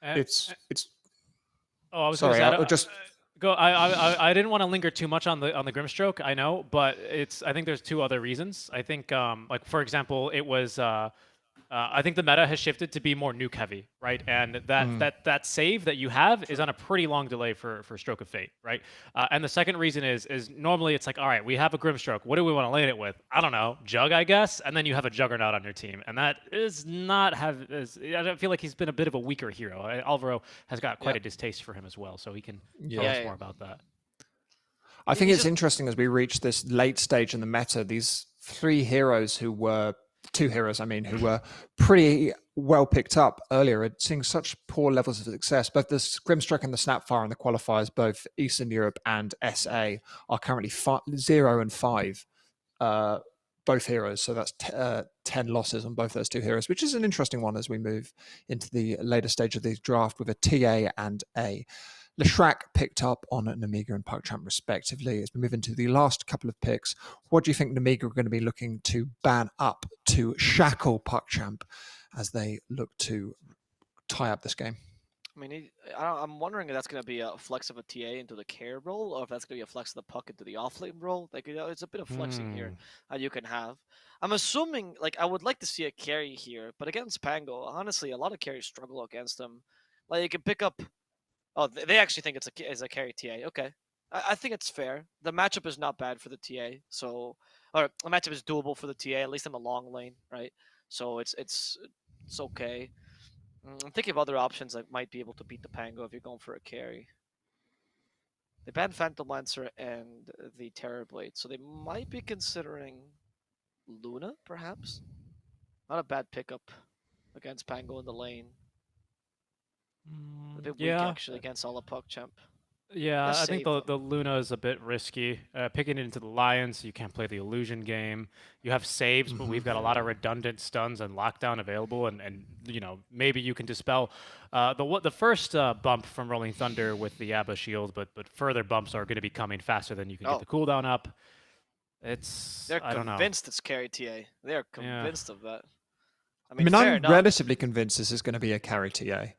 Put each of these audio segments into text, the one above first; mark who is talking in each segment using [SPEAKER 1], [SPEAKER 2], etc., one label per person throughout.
[SPEAKER 1] it's
[SPEAKER 2] Oh, I was going to
[SPEAKER 1] sorry,
[SPEAKER 2] say,
[SPEAKER 1] I'll just
[SPEAKER 2] go. I didn't want to linger too much on the Grimstroke. I know, but I think there's two other reasons. I think, like for example, it was. I think the meta has shifted to be more nuke heavy, right? And that save that you have is on a pretty long delay for Stroke of Fate, right? And the second reason is normally it's like, all right, we have a Grimstroke. What do we want to lane it with? I don't know, Jug, I guess. And then you have a Juggernaut on your team, and that is not have. I don't feel like he's been a bit of a weaker hero. Alvaro has got quite a distaste for him as well, so he can tell us more about that.
[SPEAKER 1] I think it's interesting as we reach this late stage in the meta. These two heroes, who were pretty well picked up earlier, are seeing such poor levels of success. Both the Grimstroke and the Snapfire in the qualifiers, both Eastern Europe and SA, are currently 0 and 5. Both heroes, so that's 10 losses on both those two heroes, which is an interesting one as we move into the later stage of the draft with a TA and a Leshrac picked up on Nemiga and PuckChamp respectively. As we move into the last couple of picks, what do you think Nemiga are going to be looking to ban up to shackle PuckChamp as they look to tie up this game?
[SPEAKER 3] I mean, I'm wondering if that's going to be a flex of a TA into the care role, or if that's going to be a flex of the puck into the offlane role. Like, it's a bit of flexing here you can have. I'm assuming, like, I would like to see a carry here, but against Pango, honestly, a lot of carries struggle against him. Like, you can pick up. Oh, they actually think it's a carry TA. Okay, I think it's fair. The matchup is not bad for the TA, or the matchup is doable for the TA, at least in the long lane, right? So it's okay. I'm thinking of other options that might be able to beat the Pango if you're going for a carry. They banned Phantom Lancer and the Terrorblade, so they might be considering Luna, perhaps. Not a bad pickup against Pango in the lane. A bit weak, actually, against all the PuckChamp.
[SPEAKER 2] Yeah, I think the Luna is a bit risky. Picking it into the Lions, you can't play the illusion game. You have saves, but we've got a lot of redundant stuns and lockdown available, and you know, maybe you can dispel the first bump from Rolling Thunder with the Abba shield, but further bumps are going to be coming faster than you can get the cooldown up.
[SPEAKER 3] They're
[SPEAKER 2] I don't know.
[SPEAKER 3] convinced it's carry TA. They're convinced of that.
[SPEAKER 1] I mean I'm relatively convinced this is going to be a carry TA.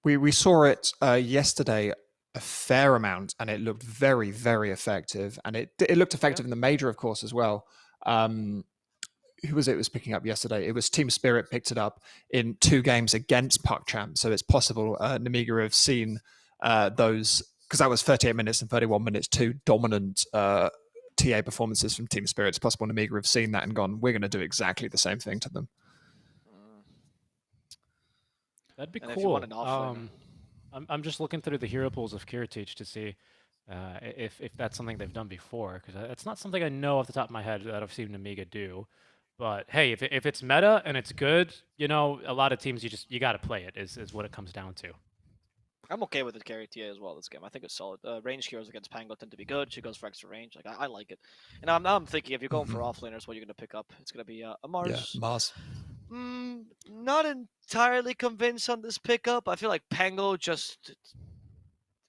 [SPEAKER 1] We saw it yesterday a fair amount, and it looked very, very effective. And it looked effective in the major, of course, as well. Who was it was picking up yesterday? It was Team Spirit picked it up in 2 games against PuckChamp. So it's possible Nemiga have seen those, because that was 38 minutes and 31 minutes, 2 dominant TA performances from Team Spirit. It's possible Nemiga have seen that and gone, we're going to do exactly the same thing to them.
[SPEAKER 2] That'd be cool. I'm just looking through the hero pools of Kiritich to see if that's something they've done before, because it's not something I know off the top of my head that I've seen Nemiga do. But hey, if it's meta and it's good, you know, a lot of teams you got to play it is what it comes down to.
[SPEAKER 3] I'm okay with the carry TA as well this game. I think it's solid. Range heroes against Pango tend to be good. She goes for extra range. Like I like it. And now I'm thinking if you're going for offlaners, what you're going to pick up? It's going to be a Mars.
[SPEAKER 1] Yeah, Mars.
[SPEAKER 3] Not entirely convinced on this pickup. I feel like Pango just,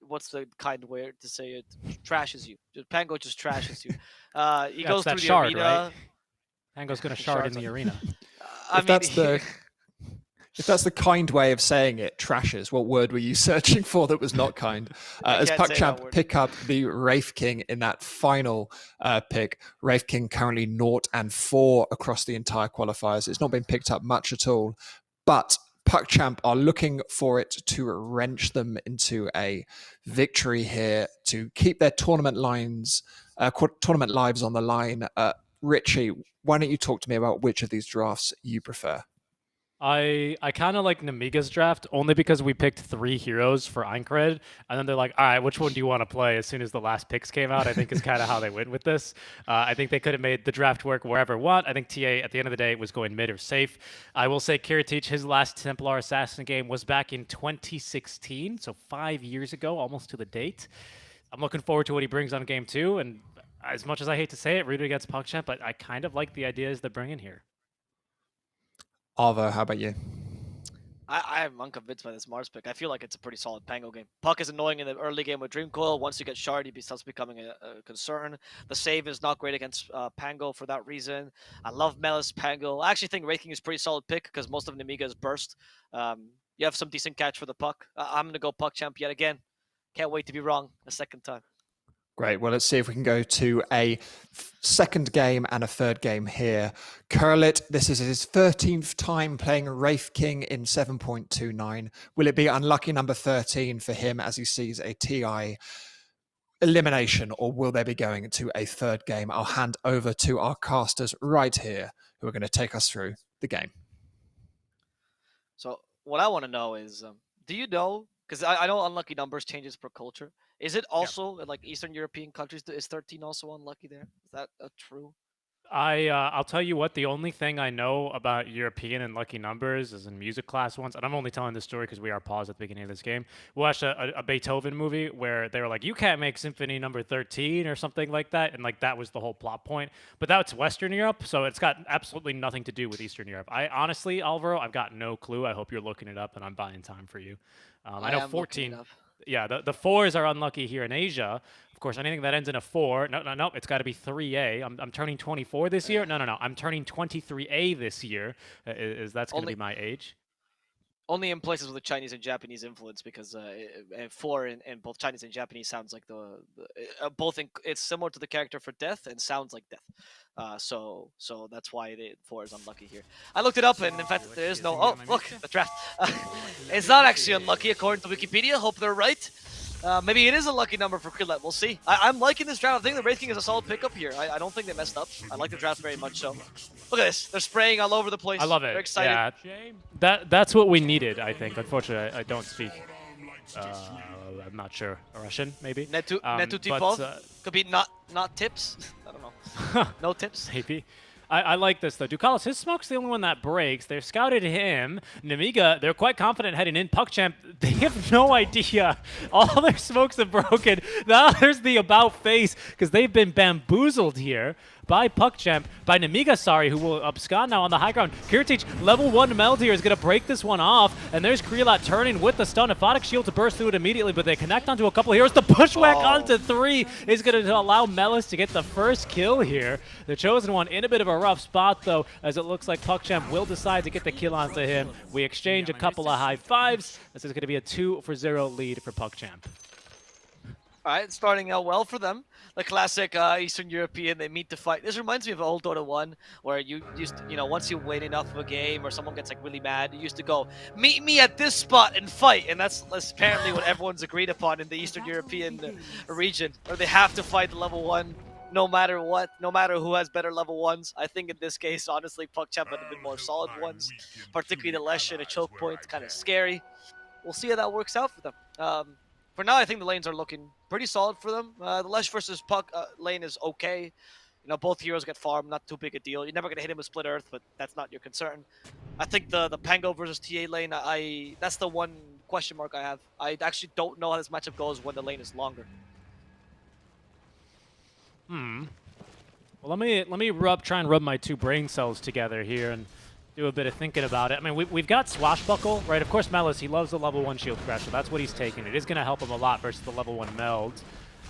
[SPEAKER 3] what's the kind way to say it? Trashes you. Pango just trashes you. He goes through the
[SPEAKER 2] shard,
[SPEAKER 3] arena.
[SPEAKER 2] Right? Pango's going to shard in the arena.
[SPEAKER 1] If that's the kind way of saying it, trashes, what word were you searching for that was not kind? As PuckChamp pick up the Wraith King in that final pick, Wraith King currently 0 and 4 across the entire qualifiers. It's not been picked up much at all, but PuckChamp are looking for it to wrench them into a victory here to keep their tournament lives on the line. Richie, why don't you talk to me about which of these drafts you prefer?
[SPEAKER 2] I kind of like Nemiga's draft only because we picked 3 heroes for Aincred, and then they're like, all right, which one do you want to play as soon as the last picks came out, I think is kind of how they went with this. I think they could have made the draft work wherever want. I think TA, at the end of the day, was going mid or safe. I will say Kiritich, his last Templar Assassin game was back in 2016, so 5 years ago, almost to the date. I'm looking forward to what he brings on game 2, and as much as I hate to say it, rooted against PuckChamp, but I kind of like the ideas they're bringing here.
[SPEAKER 1] Avo, how about you?
[SPEAKER 3] I'm unconvinced by this Mars pick. I feel like it's a pretty solid Pango game. Puck is annoying in the early game with Dream Coil. Once you get shard, he starts becoming a concern. The save is not great against Pango for that reason. I love Melis Pango. I actually think Wraith King is a pretty solid pick because most of Nemiga is burst. you have some decent catch for the puck. I'm going to go PuckChamp yet again. Can't wait to be wrong a second time.
[SPEAKER 1] Great. Well, let's see if we can go to a second game and a third game here. Curlit, this is his 13th time playing Wraith King in 7.29. Will it be unlucky number 13 for him as he sees a TI elimination, or will they be going to a third game? I'll hand over to our casters right here who are going to take us through the game.
[SPEAKER 3] So what I want to know is, do you know, because I know unlucky numbers changes per culture. Is it also like Eastern European countries? Is 13 also unlucky there? Is that true?
[SPEAKER 2] I'll tell you what, the only thing I know about European and lucky numbers is in music class once, and I'm only telling this story because we are paused at the beginning of this game. We watched a Beethoven movie where they were like, you can't make symphony number 13 or something like that, and like that was the whole plot point. But that's Western Europe, so it's got absolutely nothing to do with Eastern Europe. I honestly, Alvaro, I've got no clue. I hope you're looking it up, and I'm buying time for you. I know 14. Yeah, the 4s are unlucky here in Asia. Of course, anything that ends in a 4, no, it's got to be 3A. I'm turning 24 this year. No, I'm turning 23A this year. That's going to be my age?
[SPEAKER 3] Only in places with a Chinese and Japanese influence, because 4 in both Chinese and Japanese sounds like it's similar to the character for death and sounds like death. So that's why the 4 is unlucky here. I looked it up, and in fact there is no. Oh, look, the draft. It's not actually unlucky according to Wikipedia. Hope they're right. Maybe it is a lucky number for Quillet. We'll see. I'm liking this draft. I think the Wraith King is a solid pickup here. I don't think they messed up. I like the draft very much so. Look at this. They're spraying all over the place.
[SPEAKER 2] I love it.
[SPEAKER 3] They're excited.
[SPEAKER 2] Yeah, that's what we needed, I think. Unfortunately, I don't speak, I'm not sure, Russian, maybe?
[SPEAKER 3] Netu Tipov? Could be not tips. I don't know. No tips?
[SPEAKER 2] Maybe. I like this, though. Ducalis, his smoke's the only one that breaks. They've scouted him. Nemiga, they're quite confident heading in. PuckChamp, they have no idea. All their smokes have broken. Now there's the about face, because they've been bamboozled here by PuckChamp, by Nemiga, sorry, who will abscond now on the high ground. Kiritich, level 1 meld here, is going to break this one off, and there's Kriylat turning with the stun. Aphotic shield to burst through it immediately, but they connect onto a couple heroes. The pushback onto 3 is going to allow Melis to get the first kill here. The Chosen One in a bit of a rough spot, though, as it looks like PuckChamp will decide to get the kill onto him. We exchange a couple of high fives. This is going to be a 2-0 lead for PuckChamp.
[SPEAKER 3] All right, starting out well for them. The classic Eastern European, they meet to fight. This reminds me of old Dota 1, where you used to, once you win enough of a game or someone gets like really mad, you used to go, meet me at this spot and fight. And that's apparently what everyone's agreed upon in the Eastern European region, where they have to fight the level 1 no matter what, no matter who has better level 1s. I think in this case, honestly, PuckChamp had a bit more solid ones, particularly the Lesh and a choke point, kind of scary. We'll see how that works out for them. For now, I think the lanes are looking pretty solid for them. The Lesh versus Puck lane is okay. Both heroes get farmed, not too big a deal. You're never going to hit him with Split Earth, but that's not your concern. I think the Pango versus TA lane, that's the one question mark I have. I actually don't know how this matchup goes when the lane is longer.
[SPEAKER 2] Well, let me try and rub my 2 brain cells together here and do a bit of thinking about it. I mean, we've got Swashbuckle, right? Of course, Melis, he loves the level 1 shield crash, so that's what he's taking. It is going to help him a lot versus the level 1 meld,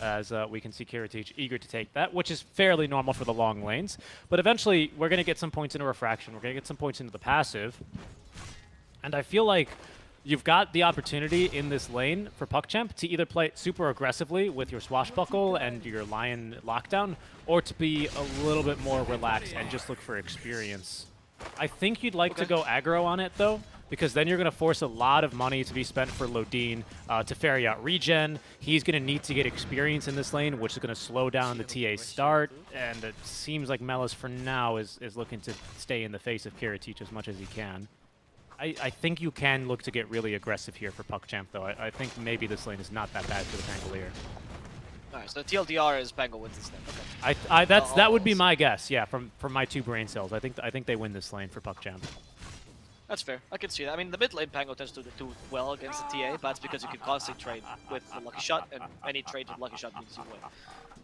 [SPEAKER 2] as we can see Kiritich eager to take that, which is fairly normal for the long lanes. But eventually, we're going to get some points into Refraction. We're going to get some points into the passive. And I feel like you've got the opportunity in this lane for PuckChamp to either play super aggressively with your Swashbuckle and your Lion lockdown, or to be a little bit more relaxed and just look for experience. I think you'd like to go aggro on it, though, because then you're going to force a lot of money to be spent for Lodin to ferry out regen. He's going to need to get experience in this lane, which is going to slow down the TA start, and it seems like Melis, for now, is looking to stay in the face of Kiritich as much as he can. I think you can look to get really aggressive here for PuckChamp, though. I think maybe this lane is not that bad for the Pangolier.
[SPEAKER 3] Alright, so the TLDR is Pango wins this lane.
[SPEAKER 2] Okay. That would be my guess, yeah, from my 2 brain cells. I think they win this lane for PuckChamp.
[SPEAKER 3] That's fair. I can see that. I mean, the mid lane Pango tends to do well against the TA, but that's because you can constantly trade with the Lucky Shot, and any trade with Lucky Shot means you win.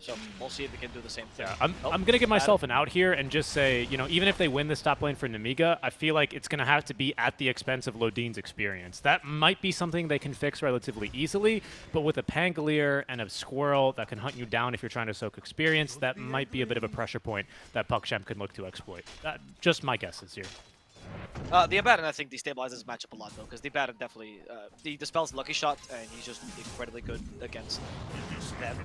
[SPEAKER 3] So we'll see if we can do the same thing.
[SPEAKER 2] Yeah, I'm going to give myself an out here and just say, even if they win this top lane for Nemiga, I feel like it's going to have to be at the expense of Lodin's experience. That might be something they can fix relatively easily, but with a Pangolier and a Squirrel that can hunt you down if you're trying to soak experience, that might be a bit of a pressure point that PuckChamp can look to exploit. Just my guesses here.
[SPEAKER 3] The Abaddon, I think, destabilizes this matchup a lot, though, because the Abaddon definitely dispels Lucky Shot, and he's just incredibly good against them.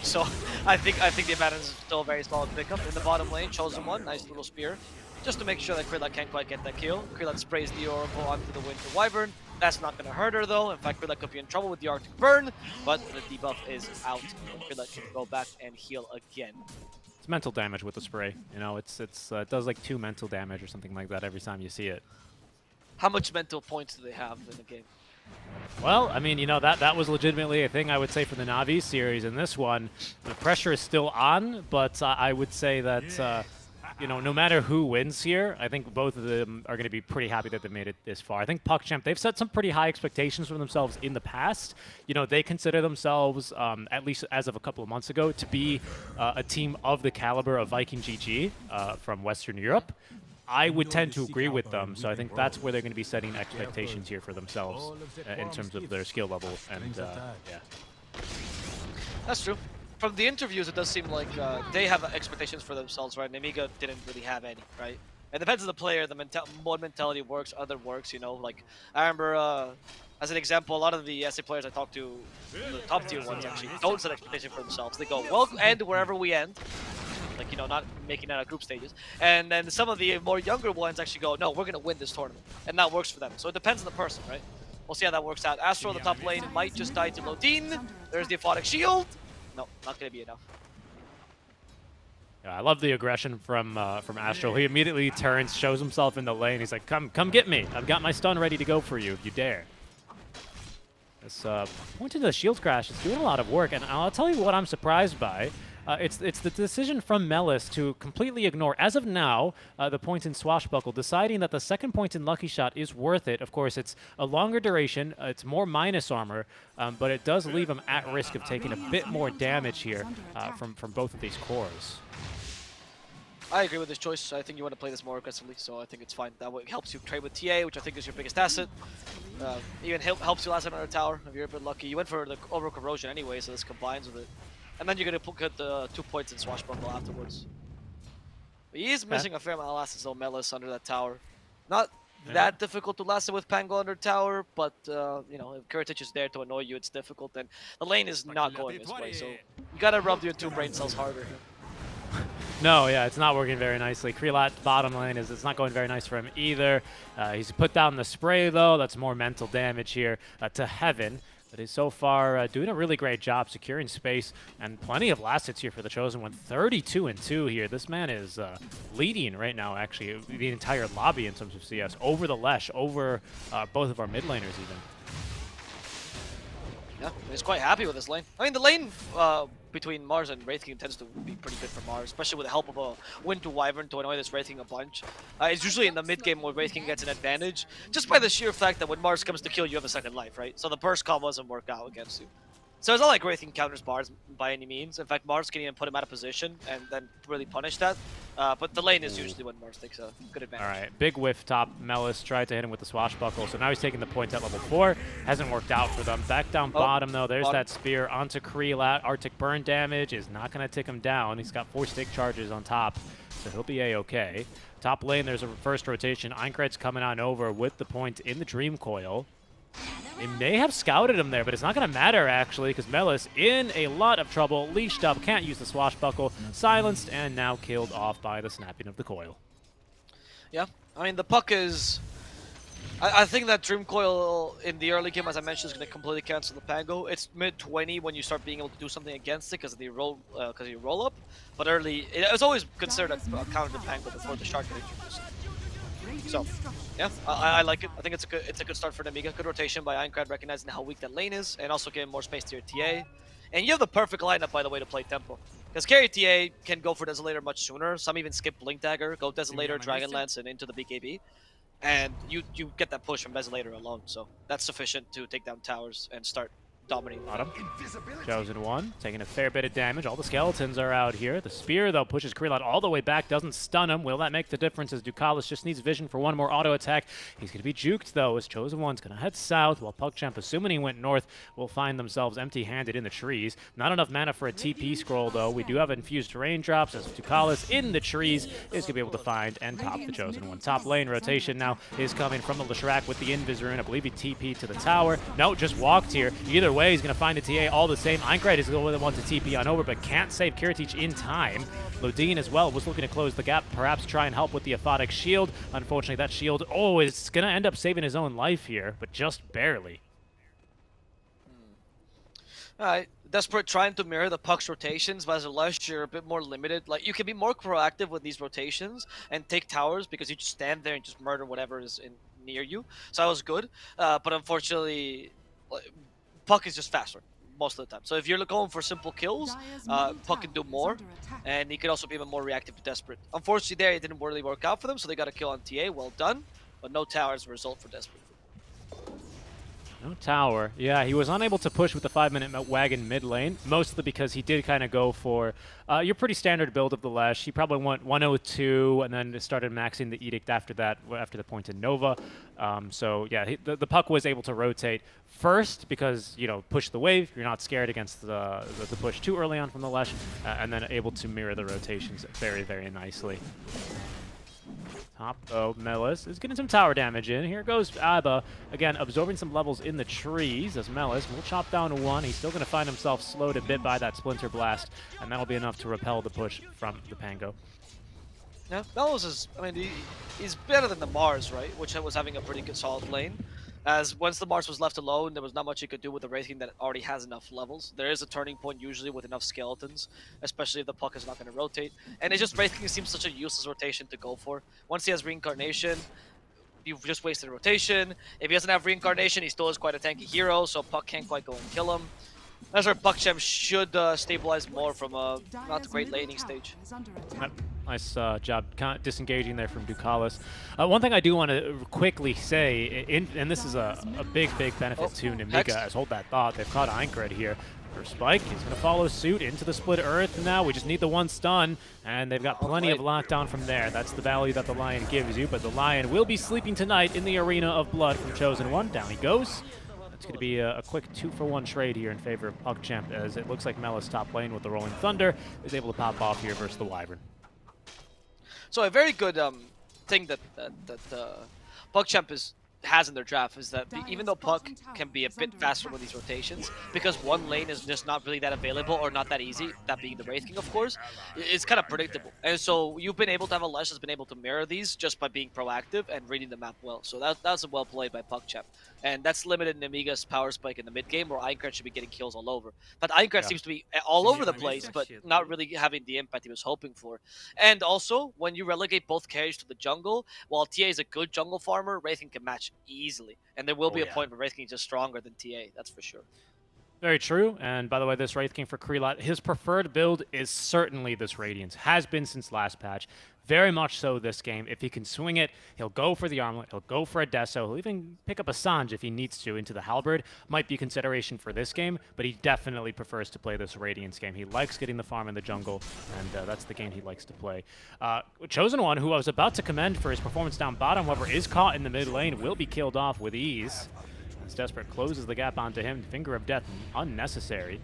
[SPEAKER 3] So I think the Abaddon is still a very solid pickup. In the bottom lane, Chosen One, nice little spear, just to make sure that Krillak can't quite get that kill. Krillak sprays the Oracle onto the Winter Wyvern. That's not going to hurt her, though. In fact, Krillak could be in trouble with the Arctic Burn, but the debuff is out. Krillak can go back and heal again.
[SPEAKER 2] It's mental damage with the spray. You know, it does like 2 mental damage or something like that every time you see it.
[SPEAKER 3] How much mental points do they have in the game?
[SPEAKER 2] Well, I mean, you know, that was legitimately a thing I would say for the Na'Vi series. In this one, the pressure is still on, but I would say that, you know, no matter who wins here, I think both of them are going to be pretty happy that they made it this far. I think PuckChamp, they've set some pretty high expectations for themselves in the past. You know, they consider themselves, at least as of a couple of months ago, to be a team of the caliber of Viking GG from Western Europe. I would tend to agree with them, so I think that's where they're going to be setting expectations here for themselves in terms of their skill level. And yeah,
[SPEAKER 3] that's true. From the interviews, it does seem like they have expectations for themselves, right? Nemiga didn't really have any, right? It depends on the player. One mentality works, other works. You know, like I remember, as an example, a lot of the SA players I talked to, the top tier ones actually, don't set expectations for themselves. They go, "Well, end wherever we end." Like, you know, not making it out of group stages. And then some of the more younger ones actually go, no, we're going to win this tournament. And that works for them. So it depends on the person, right? We'll see how that works out. Astro on the top lane might just die to Lodin. There's the Aphotic Shield. No, not going to be enough.
[SPEAKER 2] yeah, I love the aggression from Astro. He immediately turns, shows himself in the lane. He's like, come get me. I've got my stun ready to go for you if you dare. This point to the shield crash is doing a lot of work. And I'll tell you what I'm surprised by. It's the decision from Melis to completely ignore, as of now, the point in Swashbuckle, deciding that the second point in Lucky Shot is worth it. Of course, it's a longer duration, it's more minus armor, but it does leave him at risk of taking a bit more damage here from both of these cores.
[SPEAKER 3] I agree with this choice. I think you want to play this more aggressively, so I think it's fine. That helps you trade with TA, which I think is your biggest asset. Even helps you last another tower if you're a bit lucky. You went for the over corrosion anyway, so this combines with it. And then you're going to get the 2 points in Swashbuckle afterwards. But he is missing a fair amount of lasses, though, Melis under that tower. Not that difficult to last it with Pango under tower, but, you know, if Kuratich is there to annoy you, it's difficult. And the lane is not going this way, so you got to rub your 2 brain cells harder.
[SPEAKER 2] No, yeah, it's not working very nicely. Krelat bottom lane it's not going very nice for him either. He's put down the spray, though. That's more mental damage here to Heaven. But he's so far doing a really great job securing space and plenty of last hits here for the Chosen One. 32-2 here. This man is leading right now, actually, the entire lobby in terms of CS. Over the Lesh, over both of our mid laners even.
[SPEAKER 3] Yeah, he's quite happy with this lane. I mean, the lane between Mars and Wraith King tends to be pretty good for Mars, especially with the help of a Winter Wyvern to annoy this Wraith King a bunch. It's usually in the mid game where Wraith King gets an advantage, just by the sheer fact that when Mars comes to kill, you have a second life, right? So the burst combo doesn't work out against you. So it's not like Wraith King counters Mars by any means. In fact, Mars can even put him out of position and then really punish that. But the lane is usually when Mars takes a good advantage.
[SPEAKER 2] All right, big whiff top. Melis tried to hit him with the Swashbuckle, so now he's taking the points at level 4. Hasn't worked out for them. Back down bottom, though. There's that spear onto Krelat. Arctic Burn damage is not going to tick him down. He's got 4 stick charges on top, so he'll be A-okay. Top lane, there's a first rotation. Einkred's coming on over with the point in the Dream Coil. They may have scouted him there, but it's not going to matter, actually, because Melis in a lot of trouble. Leashed up, can't use the Swashbuckle. Silenced, and now killed off by the snapping of the coil.
[SPEAKER 3] Yeah, I mean, the Puck is... I think that Dream Coil in the early game, as I mentioned, is going to completely cancel the Pango. It's mid-20 when you start being able to do something against it because of the roll up. But early, it was always considered a counter to Pango before the Shark got introduced. So, yeah, I like it. I think it's a good start for Nemiga. Good rotation by Einkred, recognizing how weak that lane is, and also giving more space to your TA. And you have the perfect lineup, by the way, to play tempo. Because carry TA can go for Desolator much sooner. Some even skip Blink Dagger, go Desolator, Dragonlance, and into the BKB. And you get that push from Desolator alone, so that's sufficient to take down towers and start dominating the
[SPEAKER 2] Bottom.
[SPEAKER 3] map.
[SPEAKER 2] Chosen One taking a fair bit of damage. All the skeletons are out here. The spear, though, pushes Krelot all the way back, doesn't stun him. Will that make the difference as Ducalis just needs vision for one more auto attack? He's going to be juked, though, as Chosen One's going to head south, while PuckChamp, assuming he went north, will find themselves empty-handed in the trees. Not enough mana for a TP scroll, though. We do have infused raindrops, as Ducalis in the trees is going to be able to find and top the Chosen One. Top lane rotation now is coming from the Leshrac with the Invis rune. I believe he TP'd to the tower. No, just walked here. Either way, he's going to find a TA all the same. Einkreit is the one to TP on over, but can't save Kiritich in time. Lodin as well was looking to close the gap, perhaps try and help with the Aphotic shield. Unfortunately, that shield, is going to end up saving his own life here, but just barely.
[SPEAKER 3] Alright, Desperate trying to mirror the Puck's rotations, but as a Lush, you're a bit more limited. Like, you can be more proactive with these rotations and take towers because you just stand there and just murder whatever is near you. So that was good, but unfortunately, Puck is just faster most of the time. So if you're going for simple kills, Puck can do more, and he could also be even more reactive to Desperate. Unfortunately there, it didn't really work out for them, so they got a kill on TA, well done, but no tower as a result for Desperate.
[SPEAKER 2] No tower. Yeah, he was unable to push with the 5-minute wagon mid lane, mostly because he did kind of go for your pretty standard build of the Lesh. He probably went 102 and then started maxing the Edict after that, after the point in Nova. So yeah, the Puck was able to rotate first because, push the wave. You're not scared against the push too early on from the Lesh, and then able to mirror the rotations very, very nicely. Top, though, Melis is getting some tower damage in. Here goes Abba, again, absorbing some levels in the trees as Melis will chop down one. He's still going to find himself slowed a bit by that Splinter Blast, and that'll be enough to repel the push from the Pango.
[SPEAKER 3] Yeah, Melis is, he's better than the Mars, right? Which was having a pretty good solid lane. As once the Mars was left alone, there was not much you could do with the Wraith King that already has enough levels. There is a turning point usually with enough skeletons, especially if the Puck is not going to rotate. And it's just Wraith King seems such a useless rotation to go for. Once he has Reincarnation, you've just wasted a rotation. If he doesn't have Reincarnation, he still is quite a tanky hero, so Puck can't quite go and kill him. That's where PuckChamp should stabilize more from a not great laning stage.
[SPEAKER 2] Nice job disengaging there from Ducalis. One thing I do want to quickly say, and this is a big benefit to Nemiga, as hold that thought. They've caught Einkreit here. For Spike, he's going to follow suit into the split earth now. We just need the one stun, and they've got plenty of lockdown from there. That's the value that the Lion gives you, but the Lion will be sleeping tonight in the Arena of Blood from Chosen One. Down he goes. It's going to be a quick 2-for-1 trade here in favor of PuckChamp, as it looks like Melis top lane with the Rolling Thunder is able to pop off here versus the Wyvern.
[SPEAKER 3] So a very good thing that PuckChamp has in their draft is that even though Puck can be a bit faster with these rotations, because one lane is just not really that available or not that easy, that being the Wraith King, of course, it's kind of predictable. And so you've been able to have a Lesh that's been able to mirror these just by being proactive and reading the map well. So that's a well played by PuckChamp. And that's limited Nemiga's power spike in the mid game, where Einkreit should be getting kills all over. But Einkreit seems to be all over the place, but not really having the impact he was hoping for. And also, when you relegate both carries to the jungle, while TA is a good jungle farmer, Wraith King can match easily. And there will be a point where Wraith King is just stronger than TA, that's for sure.
[SPEAKER 2] Very true. And by the way, this Wraith King for Krelot, his preferred build is certainly this Radiance. Has been since last patch. Very much so this game. If he can swing it, he'll go for the Armlet, he'll go for a Deso, he'll even pick up a Sange if he needs to into the Halberd. Might be consideration for this game, but he definitely prefers to play this Radiance game. He likes getting the farm in the jungle, and that's the game he likes to play. Chosen One, who I was about to commend for his performance down bottom, however, is caught in the mid lane, will be killed off with ease. As Desperate closes the gap onto him, Finger of Death, unnecessary.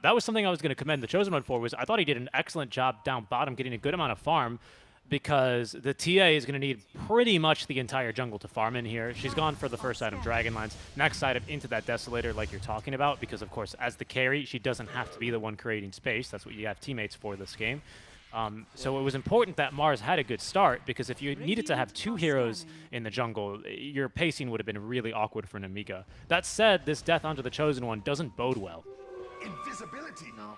[SPEAKER 2] That was something I was going to commend the Chosen One for, was I thought he did an excellent job down bottom getting a good amount of farm, because the TA is going to need pretty much the entire jungle to farm in here. She's gone for the first item, Dragonlance. Next item, into that Desolator like you're talking about, because of course as the carry, she doesn't have to be the one creating space. That's what you have teammates for this game. So it was important that Mars had a good start, because if you needed to have two heroes in the jungle, your pacing would have been really awkward for Nemiga. That said, this death onto the Chosen One doesn't bode well.
[SPEAKER 3] Invisibility. No,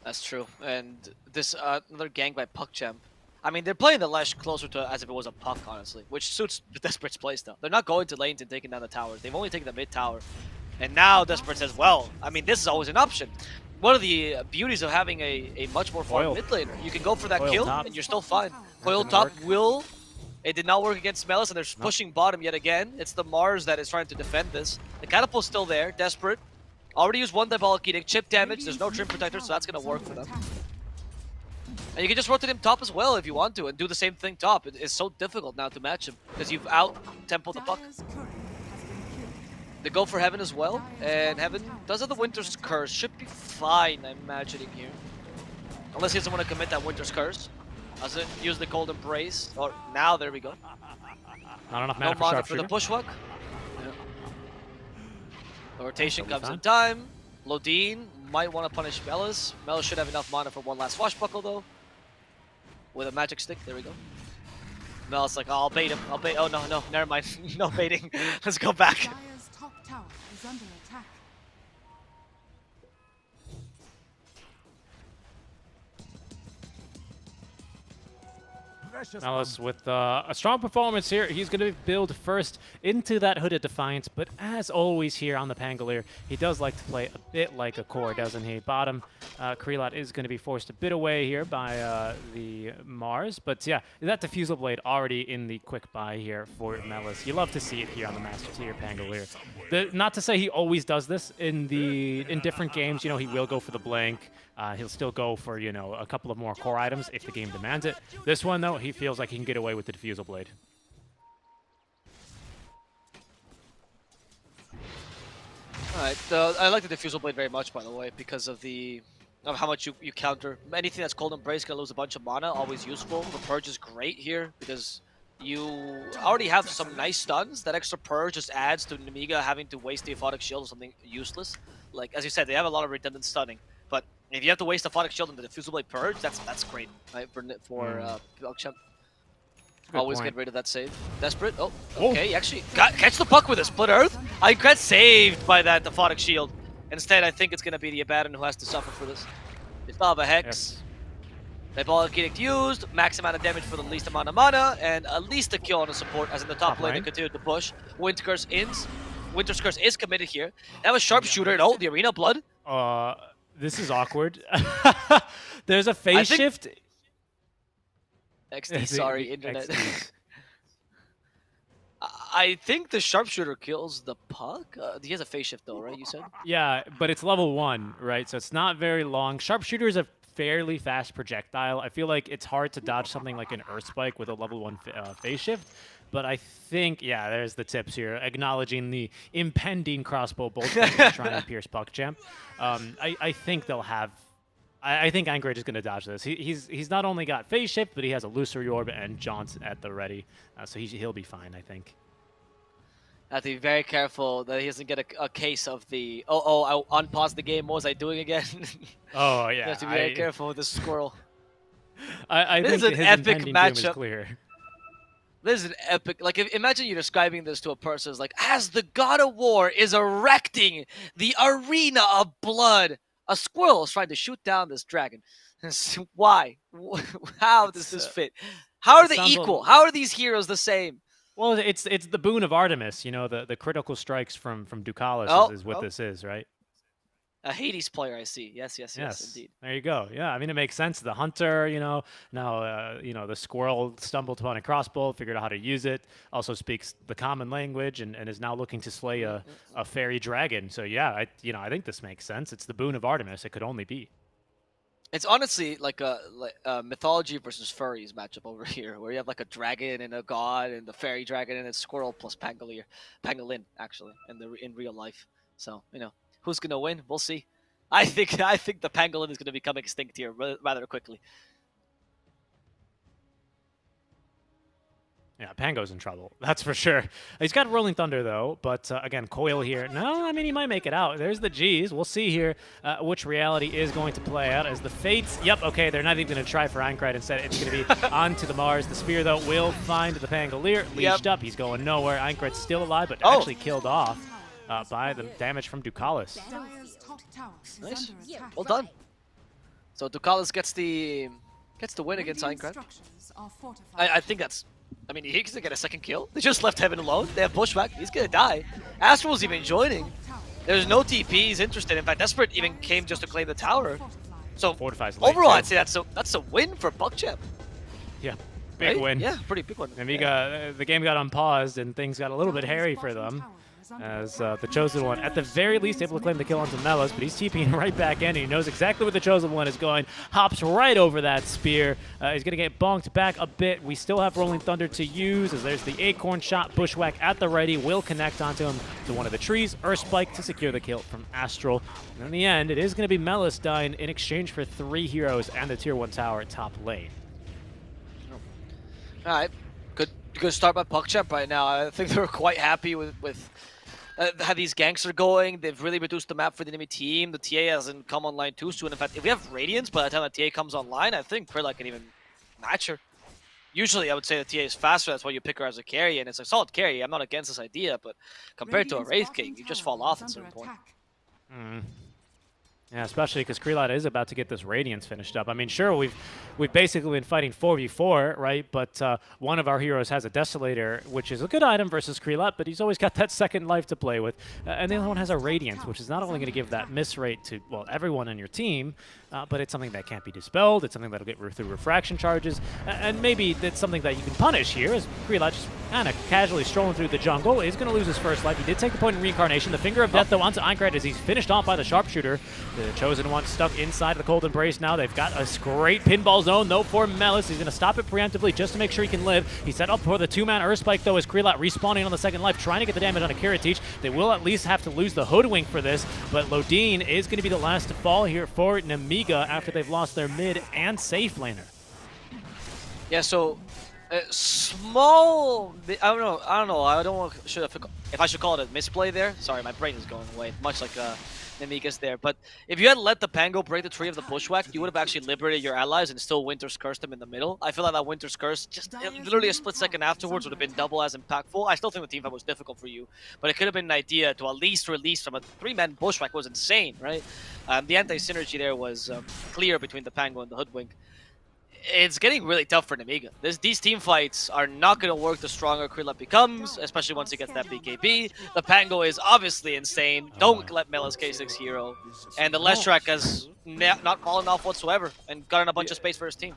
[SPEAKER 3] that's true. And this another gang by PuckChamp. I mean, they're playing the Lesh closer to as if it was a Puck, honestly, which suits the Desperate's playstyle. They're not going to lanes and taking down the towers. They've only taken the mid tower, and now Desperate says, "Well, I mean, this is always an option." One of the beauties of having a much more farm mid laner, you can go for that kill, and you're still fine. Coil top will It did not work against Melis, and they're pushing bottom yet again. It's the Mars that is trying to defend this. The Catapult's still there, desperate. Already used one Diabolic Edict, chip damage, there's no Trim Protector, so that's going to work for them. And you can just rotate him top as well if you want to, and do the same thing top. It's so difficult now to match him, because you've out-tempoed the Puck. They go for Heaven as well, and Heaven does have the Winter's Curse. Should be fine, I'm imagining here. Unless he doesn't want to commit that Winter's Curse. Doesn't use the Cold Embrace. Or now, there we go.
[SPEAKER 2] Not enough
[SPEAKER 3] No
[SPEAKER 2] mana
[SPEAKER 3] mana
[SPEAKER 2] for
[SPEAKER 3] for the
[SPEAKER 2] Sharpshooter.
[SPEAKER 3] Bushwhack. Yeah. The rotation comes in time. Lodine might want to punish Melis. Melis should have enough mana for one last Swashbuckle though. With a magic stick, there we go. Melis like, oh, I'll bait him. I'll bait. Oh no, never mind. No baiting. Let's go back.
[SPEAKER 4] Dire's top tower is under attack.
[SPEAKER 2] Melis with a strong performance here. He's going to build first into that Hooded Defiance, but as always here on the Pangolier, he does like to play a bit like a core, doesn't he? Bottom, Krelot is going to be forced a bit away here by the Mars, but yeah, that Diffusal Blade already in the quick buy here for Melis. You love to see it here on the Master Tier Pangolier. Not to say he always does this in different games. You know, he will go for the blank. He'll still go for, you know, a couple of more core items if the game demands it. This one, though, he feels like he can get away with the Diffusal Blade.
[SPEAKER 3] Alright, I like the Diffusal Blade very much, by the way, because of how much you counter. Anything that's Cold Embrace gonna lose a bunch of mana, always useful. The Purge is great here, because you already have some nice stuns. That extra Purge just adds to Nemiga having to waste the Aphotic Shield on something useless. Like, as you said, they have a lot of redundant stunning, but if you have to waste the Aphotic Shield and the Diffusal Blade Purge, that's great, right, for PuckChamp. Always get rid of that save. Desperate. Oh, okay. Actually, catch the Puck with a Split Earth. I got saved by that Aphotic Shield. Instead, I think it's going to be the Abaddon who has to suffer for this. They still have a Hex.
[SPEAKER 2] Yes.
[SPEAKER 3] Diabolic Edict used. Max amount of damage for the least amount of mana. And at least a kill on a support, as in the top lane, they continue to push. Winter's Curse is committed here. They have a Sharpshooter. Oh, the Arena Blood.
[SPEAKER 2] This is awkward. There's a phase shift.
[SPEAKER 3] XD, sorry, internet. I think the Sharpshooter kills the Puck. He has a phase shift though, right? You said?
[SPEAKER 2] Yeah, but it's level 1, right? So it's not very long. Sharpshooter is a fairly fast projectile. I feel like it's hard to dodge something like an Earth Spike with a level 1 phase shift. But I think, yeah, there's the tips here, acknowledging the impending crossbow bolt trying to pierce PuckChamp. I think they'll have... I think Anchorage is going to dodge this. He's not only got phase shift, but he has Illusory Orb and Jaunt at the ready. So he'll be fine, I think.
[SPEAKER 3] Have to be very careful that he doesn't get a case of the, I unpaused the game, what was I doing again?
[SPEAKER 2] Oh, yeah.
[SPEAKER 3] You have to be very careful with this squirrel.
[SPEAKER 2] I
[SPEAKER 3] This
[SPEAKER 2] think
[SPEAKER 3] is an
[SPEAKER 2] his
[SPEAKER 3] epic
[SPEAKER 2] impending doom is
[SPEAKER 3] matchup.
[SPEAKER 2] clear.
[SPEAKER 3] This is an epic, like, imagine you describing this to a person who's like, as the God of War is erecting the arena of blood, a squirrel is trying to shoot down this dragon. Why? How does this fit? How are they equal? How are these heroes the same?
[SPEAKER 2] Well, it's the boon of Artemis, you know, the critical strikes from Ducalis is what this is, right?
[SPEAKER 3] A Hades player, I see. Yes, indeed.
[SPEAKER 2] There you go. Yeah, I mean, it makes sense. The hunter, you know, now, the squirrel stumbled upon a crossbow, figured out how to use it, also speaks the common language, and is now looking to slay a fairy dragon. So, yeah, I think this makes sense. It's the boon of Artemis. It could only be. It's
[SPEAKER 3] honestly like a mythology versus furries matchup over here, where you have like a dragon and a god, and the fairy dragon and a squirrel plus pangolin, actually, in real life. So, you know. Who's gonna win? We'll see. I think the pangolin is gonna become extinct here rather quickly.
[SPEAKER 2] Yeah, Pango's in trouble. That's for sure. He's got Rolling Thunder though, but again, Coil here. No, I mean he might make it out. There's the G's. We'll see here which reality is going to play out as the Fates. Yep, okay, they're not even gonna try for Aincrad. Instead, it's gonna be onto the Mars. The Spear though will find the Pangolier. Leashed up. He's going nowhere. Aincrad's still alive, but actually killed off. By the damage from Ducalis.
[SPEAKER 3] Nice. Well done. So Ducalis gets the win against Aincrad. I think that's... I mean, he can get a second kill. They just left Heaven alone. They have pushback. He's gonna die. Astral's even joining. There's no TP he's interested in. In fact, Desperate even came just to claim the tower. So
[SPEAKER 2] Fortifies
[SPEAKER 3] overall, I'd say that's a win for PuckChamp.
[SPEAKER 2] Yeah. Big win.
[SPEAKER 3] Yeah, pretty big one.
[SPEAKER 2] Nemiga, the game got unpaused and things got a little bit hairy for them. As the Chosen One, at the very least, able to claim the kill onto Melis, but he's TPing right back in. He knows exactly where the Chosen One is going. Hops right over that spear. He's going to get bonked back a bit. We still have Rolling Thunder to use, as there's the Acorn shot. Bushwhack at the ready will connect onto him to one of the trees. Earthspike to secure the kill from Astral. And in the end, it is going to be Melis dying in exchange for 3 heroes and the Tier 1 tower at top lane.
[SPEAKER 3] All right, good start by PuckChamp right now. I think they're quite happy with how these ganks are going. They've really reduced the map for the enemy team. The TA hasn't come online too soon. In fact, if we have Radiance by the time the TA comes online, I think Prilla can even match her. Usually, I would say the TA is faster. That's why you pick her as a carry, and it's a solid carry. I'm not against this idea, but compared to a Wraith King, you just fall off at a certain point.
[SPEAKER 2] Yeah, especially because Krelot is about to get this Radiance finished up. I mean, sure, we've basically been fighting 4v4, right? But one of our heroes has a Desolator, which is a good item versus Krelot, but he's always got that second life to play with. And the other one has a Radiance, which is not only going to give that miss rate to, well, everyone on your team, but it's something that can't be dispelled. It's something that'll get through refraction charges. And maybe that's something that you can punish here, as Krelot just kind of casually strolling through the jungle. He's going to lose his first life. He did take a point in Reincarnation. The Finger of Death, though, onto Aincrad as he's finished off by the Sharpshooter. The Chosen One stuck inside of the Cold Embrace now. They've got a great pinball zone, though, for Melis. He's going to stop it preemptively just to make sure he can live. He set up for the 2-man Earthspike, though, as Krelot respawning on the second life, trying to get the damage on a Kiritich. They will at least have to lose the Hoodwink for this, but Lodine is going to be the last to fall here for Nemiga after they've lost their mid and safe laner.
[SPEAKER 3] Yeah, so small. I don't know. I don't know if I should call it a misplay there. Sorry, my brain is going away, much like Nemiga's there. But if you had let the Pango break the tree of the Bushwhack, you would have actually liberated your allies and still Winter's Cursed them in the middle. I feel like that Winter's Curse, just literally a split second afterwards, would have been double as impactful. I still think the teamfight was difficult for you, but it could have been an idea to at least release from a 3-man Bushwhack. Was insane, right? The anti-synergy there was clear between the Pango and the Hoodwink. It's getting really tough for Nemiga. These team fights are not going to work the stronger Krelot becomes, especially once he gets that BKB. The Pango is obviously insane. Don't let Melis K6 hero. And the Leshrac has not fallen off whatsoever and gotten a bunch of space for his team.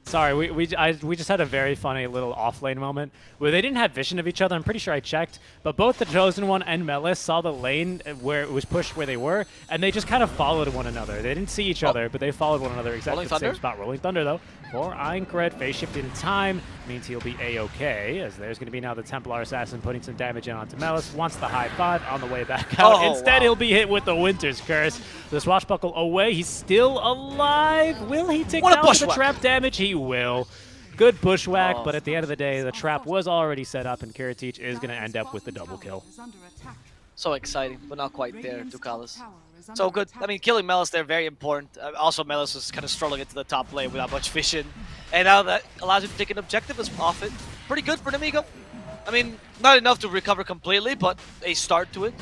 [SPEAKER 2] Sorry, we just had a very funny little off-lane moment where they didn't have vision of each other. I'm pretty sure I checked, but both the Chosen One and Melis saw the lane where it was pushed where they were, and they just kind of followed one another. They didn't see each other, but they followed one another exactly the same spot. Rolling Thunder, though, for Aincrad. Phase shifted in time means he'll be A-okay, as there's going to be now the Templar Assassin putting some damage in onto Melis. Wants the high 5 on the way back out. Instead, he'll be hit with the Winter's Curse. The Swashbuckle away. He's still alive. Will he take down the trap damage? He will. Good Bushwhack, but at the end of the day, the trap was already set up, and Kiritich is going to end up with the double kill.
[SPEAKER 3] So exciting, but not quite there, Ducalis. So good. I mean, killing Melis there, very important. Also, Melis was kind of strolling into the top lane without much vision. And now that allows you to take an objective as off it. Pretty good for Nemiga. I mean, not enough to recover completely, but a start to it.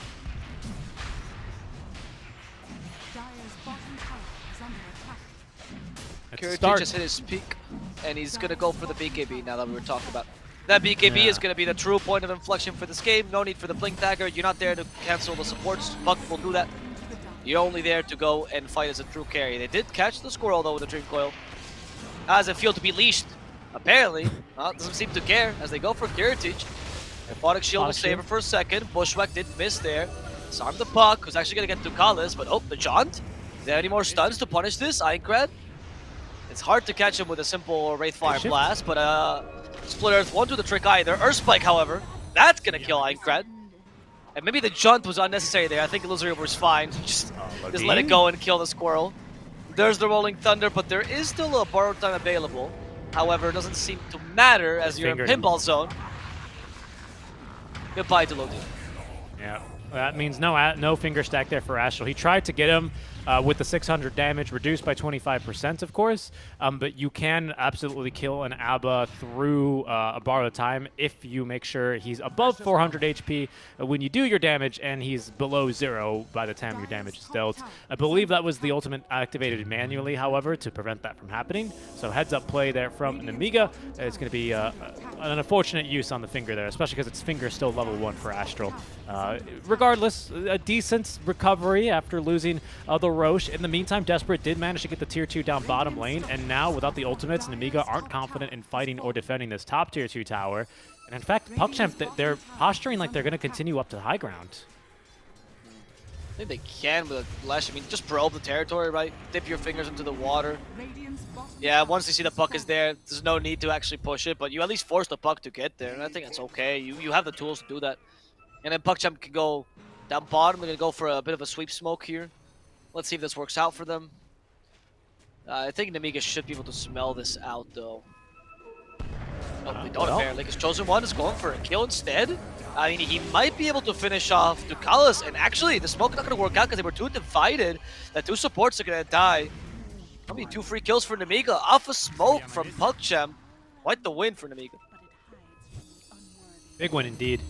[SPEAKER 3] Kiritich just hit his peak, and he's going to go for the BKB now that we were talking about. That BKB is going to be the true point of inflection for this game. No need for the Blink Dagger. You're not there to cancel the supports. Buck will do that. You're only there to go and fight as a true carry. They did catch the squirrel, though, with the Dream Coil. How does it feel to be leashed? Apparently, doesn't seem to care as they go for Kiritich. Aphotic Shield will save her for a second. Bushwhack did miss there. Disarm the Puck, who's actually going to get to Ducalis, but the Jaunt. Is there any more stuns to punish this? Aincrad? It's hard to catch him with a simple Wraithfire Blast, but Split Earth won't do the trick either. Earthspike, however, that's going to kill Aincrad. And maybe the Jaunt was unnecessary there. I think Illusory was fine. Just let it go and kill the squirrel. There's the Rolling Thunder, but there is still a borrowed time available. However, it doesn't seem to matter as you're in pinball zone. Goodbye to Lodine.
[SPEAKER 2] Yeah, that means no finger stack there for Astral. He tried to get him with the 600 damage, reduced by 25%, of course. But you can absolutely kill an ABBA through a borrowed time if you make sure he's above 400 HP when you do your damage, and he's below 0 by the time your damage is dealt. I believe that was the ultimate activated manually, however, to prevent that from happening. So heads up play there from Nemiga. It's going to be an unfortunate use on the finger there, especially because its finger is still level 1 for Astral. Regardless, a decent recovery after losing the Roche. In the meantime, Desperate did manage to get the tier 2 down bottom lane, and now without the ultimates, Nemiga aren't confident in fighting or defending this top tier 2 tower. And in fact, PuckChamp, they're posturing like they're going to continue up to high ground.
[SPEAKER 3] I think they can with a Lash. I mean, just probe the territory, right? Dip your fingers into the water. Yeah, once you see the puck is there, there's no need to actually push it, but you at least force the puck to get there, and I think that's okay. You have the tools to do that. And then PuckChamp can go down bottom. They're going to go for a bit of a sweep smoke here. Let's see if this works out for them. I think Nemiga should be able to smell this out, though. No, they don't apparently, because Chosen One is going for a kill instead. I mean, he might be able to finish off Ducalis, and actually, the smoke is not going to work out because they were too divided. The two supports are going to die. Probably 2 free kills for Nemiga off a smoke from PuckChamp. Quite the win for Nemiga.
[SPEAKER 2] Big win indeed.